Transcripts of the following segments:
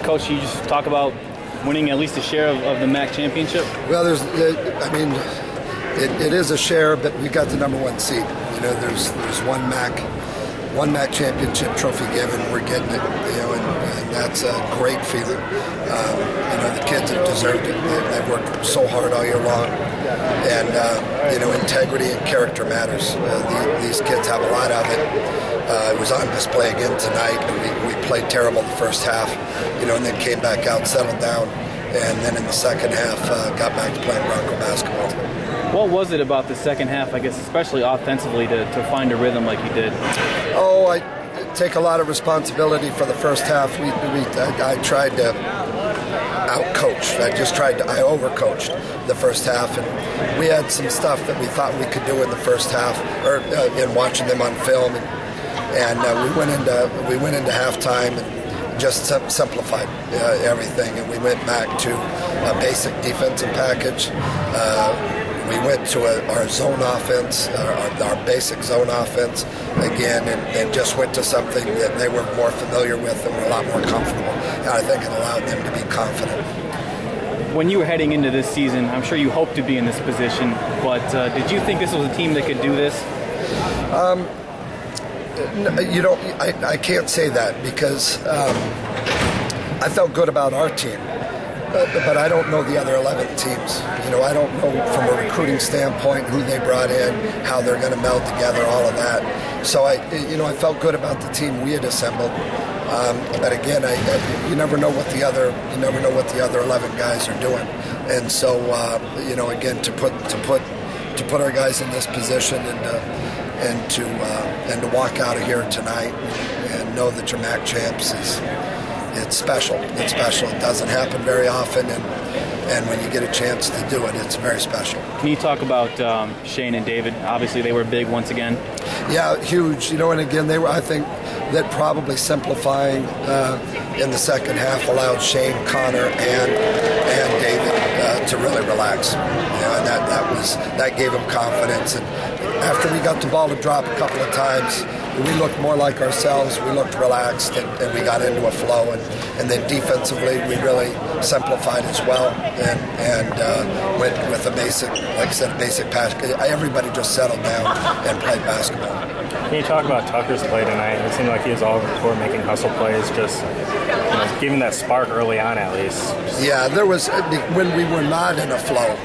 Coach, you just talk about winning at least a share of the MAC championship? Well, it is a share, but we got the number one seed. There's one MAC championship trophy given. We're getting it, and that's a great feeling. The kids have deserved it. They've worked so hard all year long, and integrity and character matters. These kids have a lot of it. It was on display again tonight. We played terrible the first half, and then came back out, settled down, and then in the second half got back to playing Bronco basketball. What was it about the second half, I guess, especially offensively, to find a rhythm like you did? Oh, I take a lot of responsibility for the first half. I tried to out-coach. I over-coached the first half, and we had some stuff that we thought we could do in the first half, or in watching them on film, and we went into halftime and just simplified everything, and we went back to a basic defensive package. We went to our zone offense, our basic zone offense again, and just went to something that they were more familiar with and were a lot more comfortable. And I think it allowed them to be confident. When you were heading into this season, I'm sure you hoped to be in this position, but did you think this was a team that could do this? I can't say that because I felt good about our team. But I don't know the other 11 teams. I don't know from a recruiting standpoint who they brought in, how they're going to meld together, all of that. So I felt good about the team we had assembled. But again, you never know what the other 11 guys are doing. And so again, to put our guys in this position and to walk out of here tonight and know that you're MAC champs it's special. It's special. It doesn't happen very often, and when you get a chance to do it, it's very special. Can you talk about Shayne and David? Obviously, they were big once again. Yeah, huge. And again, they were. I think that probably simplifying in the second half allowed Shayne, Connor, and David to really relax. And that gave them confidence. And after we got the ball to drop a couple of times, we looked more like ourselves. We looked relaxed, and we got into a flow. And then defensively, we really simplified as well, and went with a basic, like I said, a basic pass. Everybody just settled down and played basketball. Can you talk about Tucker's play tonight? It seemed like he was all over the court making hustle plays, just giving that spark early on at least. Yeah, there was when we were not in a flow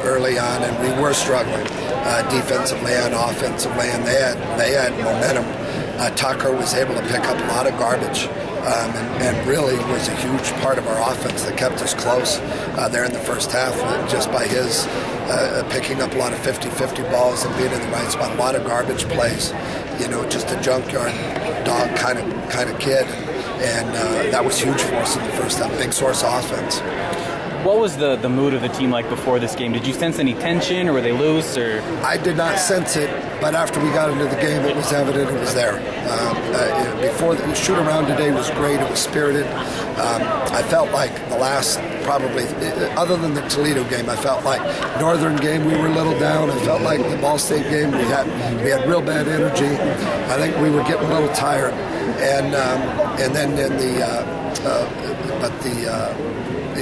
early on, and we were struggling defensively and offensively, and they had momentum. Tucker was able to pick up a lot of garbage and really was a huge part of our offense that kept us close there in the first half, just by his picking up a lot of 50-50 balls and being in the right spot, a lot of garbage plays, just a junkyard dog kind of kid, and that was huge for us in the first half, big source of offense. What was the mood of the team like before this game? Did you sense any tension, or were they loose? Or I did not sense it, but after we got into the game, it was evident it was there. Before the shoot-around today was great. It was spirited. I felt like the last, probably, other than the Toledo game, I felt like Northern game we were a little down. I felt like the Ball State game we had real bad energy. I think we were getting a little tired, and then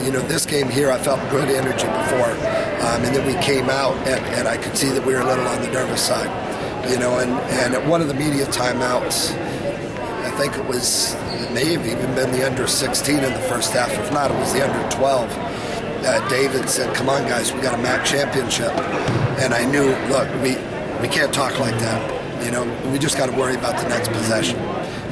in this game here, I felt good energy before, and then we came out, and I could see that we were a little on the nervous side, and at one of the media timeouts, I think it may have even been the under 16 in the first half. If not, it was the under 12. David said, "Come on, guys, we got a MAC championship," and I knew, look, we can't talk like that. We just got to worry about the next possession.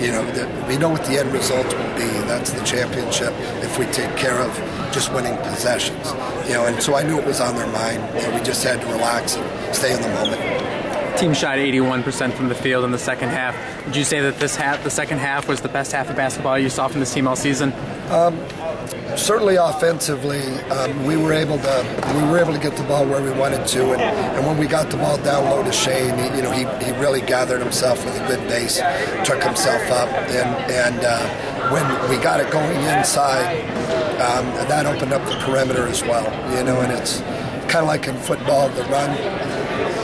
We know what the end result will be. That's the championship if we take care of just winning possessions. And so I knew it was on their mind. We just had to relax and stay in the moment. Team shot 81% from the field in the second half. Would you say that the second half was the best half of basketball you saw from this team all season? Certainly offensively, we were able to get the ball where we wanted to, and when we got the ball down low to Shayne, he really gathered himself with a good base, took himself up, and when we got it going inside, that opened up the perimeter as well. And it's kind of like in football, the run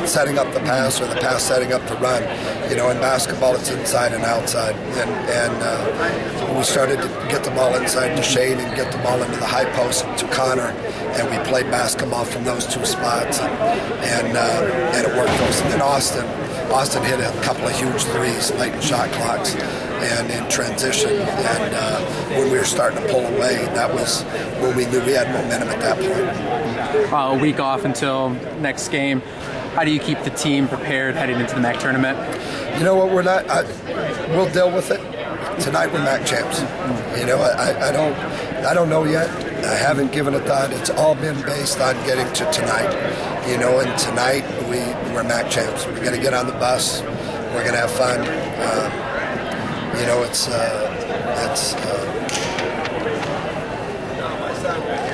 setting up the pass or the pass setting up the run. In basketball, it's inside and outside. And we started to get the ball inside to Shayne and get the ball into the high post to Connor, and we played basketball from those two spots, and it worked for us. And then Austin hit a couple of huge threes late in shot clocks and in transition. And when we were starting to pull away, that was when we knew we had momentum at that point. A week off until next game. How do you keep the team prepared heading into the MAC tournament? You know what? We'll deal with it. Tonight we're MAC champs. I don't know yet. I haven't given a thought. It's all been based on getting to tonight. And tonight we're MAC champs. We're going to get on the bus. We're going to have fun.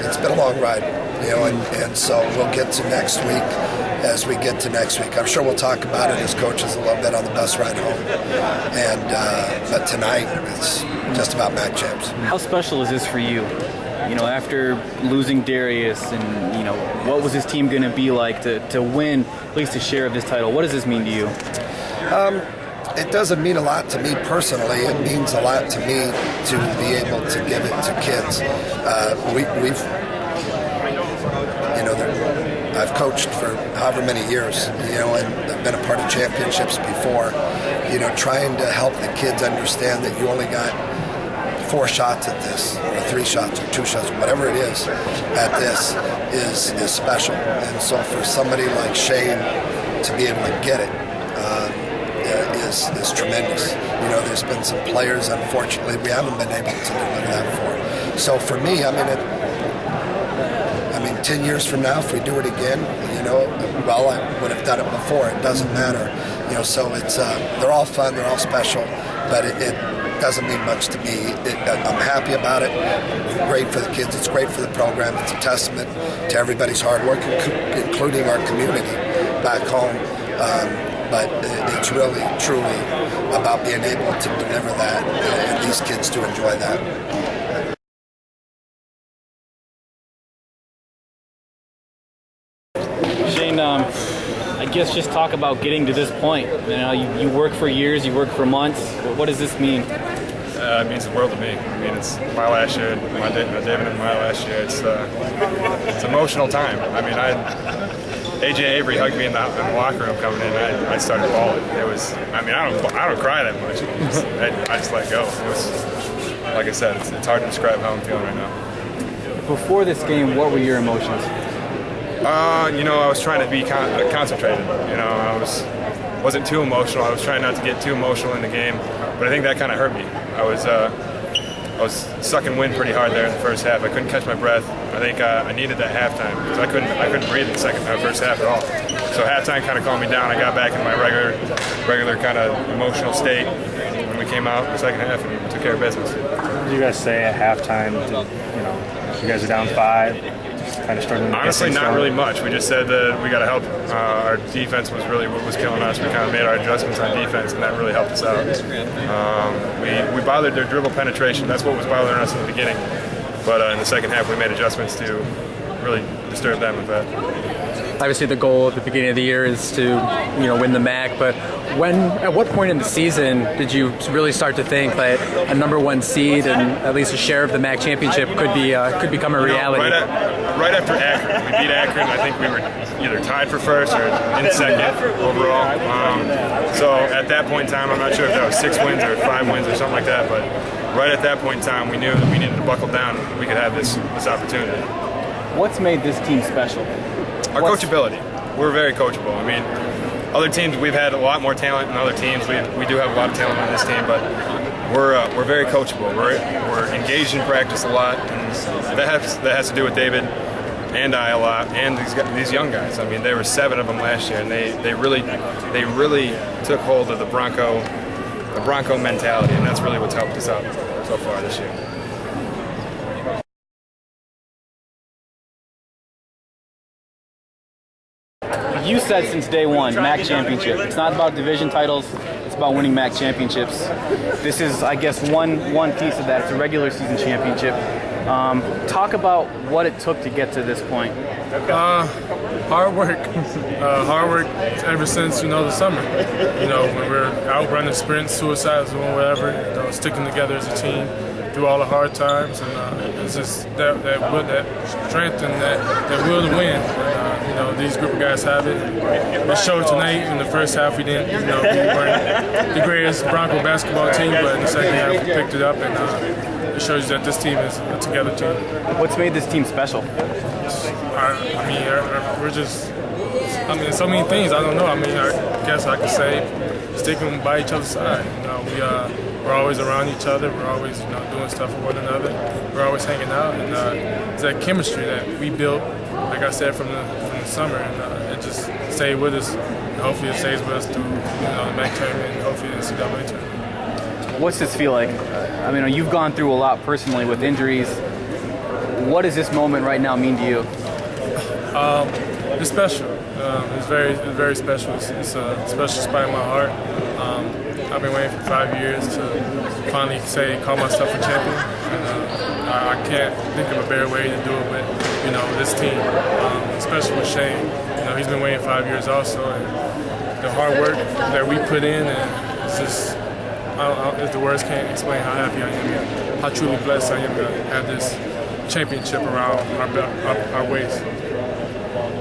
It's been a long ride. And so we'll get to next week. As we get to next week, I'm sure we'll talk about it as coaches a little bit on the bus ride home. But tonight, it's just about MAC champs. How special is this for you? After losing Darius, and what was this team going to be like to win at least a share of this title? What does this mean to you? It doesn't mean a lot to me personally. It means a lot to me to be able to give it to kids. I've coached for however many years, and I've been a part of championships before, trying to help the kids understand that you only got 4 shots at this, or 3 shots, or 2 shots, whatever it is, at this is special. And so for somebody like Shayne to be able to get it is tremendous. There's been some players, unfortunately, we haven't been able to deliver that for. So for me, 10 years from now, if we do it again, I would have done it before. It doesn't matter. So it's they're all fun, they're all special, but it doesn't mean much to me. I'm happy about it. Great for the kids. It's great for the program. It's a testament to everybody's hard work, including our community back home. But it's really, truly about being able to deliver that and these kids to enjoy that. Shayne, I guess just talk about getting to this point. You work for years, you work for months. What does this mean? It means the world to me. It's my last year, David and my last year. It's emotional time. AJ Avery hugged me in the locker room coming in. I started bawling. It was. I don't cry that much. I just let go. It was, like I said, it's hard to describe how I'm feeling right now. Before this game, what were your emotions? I was trying to be concentrated. I wasn't too emotional. I was trying not to get too emotional in the game, but I think that kind of hurt me. I was sucking wind pretty hard there in the first half. I couldn't catch my breath. I think I needed that halftime because I couldn't breathe in the first half at all. So halftime kind of calmed me down. I got back in my regular kind of emotional state when we came out in the second half and took care of business. What did you guys say at halftime? You guys are down 5. Kind of struggling. Honestly, not really much. We just said that we got to help. Our defense was really what was killing us. We kind of made our adjustments on defense, and that really helped us out. We bothered their dribble penetration. That's what was bothering us in the beginning. But in the second half, we made adjustments to really disturb them with that. Obviously, the goal at the beginning of the year is to, win the MAC. But at what point in the season did you really start to think that a number 1 seed and at least a share of the MAC championship could become a reality? Right after Akron, we beat Akron. I think we were either tied for first or in second overall. So at that point in time, I'm not sure if that was 6 wins or 5 wins or something like that. But right at that point in time, we knew that we needed to buckle down. We could have this opportunity. What's made this team special? Our coachability. We're very coachable. Other teams, we've had a lot more talent than other teams. We do have a lot of talent on this team, but we're very coachable. We're engaged in practice a lot, and that has to do with David and I a lot, and these young guys. There were 7 of them last year, and they really took hold of the Bronco mentality, and that's really what's helped us out so far this year. You said since day one, MAC championship. It's not about division titles. It's about winning MAC championships. This is, I guess, one piece of that. It's a regular season championship. Talk about what it took to get to this point. Hard work. Hard work ever since, the summer. When we're out running sprints, suicides, doing whatever, sticking together as a team through all the hard times. And it's just that strength and that will to win. And, these group of guys have it. It showed tonight. In the first half, we didn't, we weren't the greatest Bronco basketball team, but in the second half, we picked it up. And it shows you that this team is a together team. What's made this team special? We're just, so many things. I don't know. I guess I could say sticking by each other's side. We're always around each other. We're always, doing stuff for one another. We're always hanging out, and it's that chemistry that we built, like I said, from the summer, and it just stayed with us. And hopefully, it stays with us through, the MAC tournament, and hopefully the NCAA tournament. What's this feel like? You've gone through a lot personally with injuries. What does this moment right now mean to you? It's special. It's very special. It's a special spot in my heart. I've been waiting for 5 years to finally call myself a champion. And I can't think of a better way to do it with, this team, especially with Shayne. He's been waiting 5 years also, and the hard work that we put in, and it's just. The words can't explain how happy I am, how truly blessed I am to have this championship around our waist.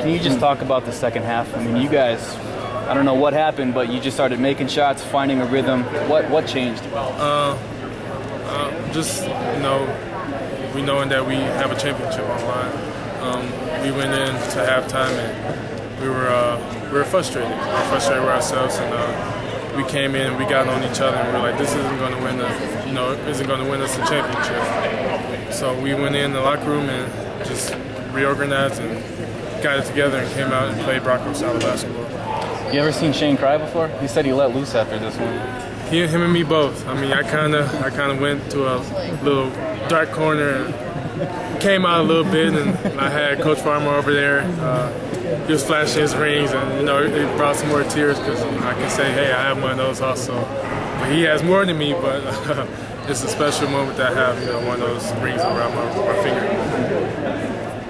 Can you just talk about the second half? You guys, I don't know what happened, but you just started making shots, finding a rhythm. What changed? We knowing that we have a championship on the line. We went into halftime and we were frustrated. We were frustrated with ourselves, and we came in and we got on each other, and we were like, this isn't going to win us, isn't going to win us the championship. So we went in the locker room and just reorganized and got it together and came out and played Broncos style of basketball. You ever seen Shayne cry before? He said he let loose after this one. Him and me both. I kind of went to a little dark corner and came out a little bit, and I had Coach Farmer over there. He was flashing his rings, and it brought some more tears because I can say, hey, I have one of those also. But he has more than me, but it's a special moment that I have, one of those rings around my finger.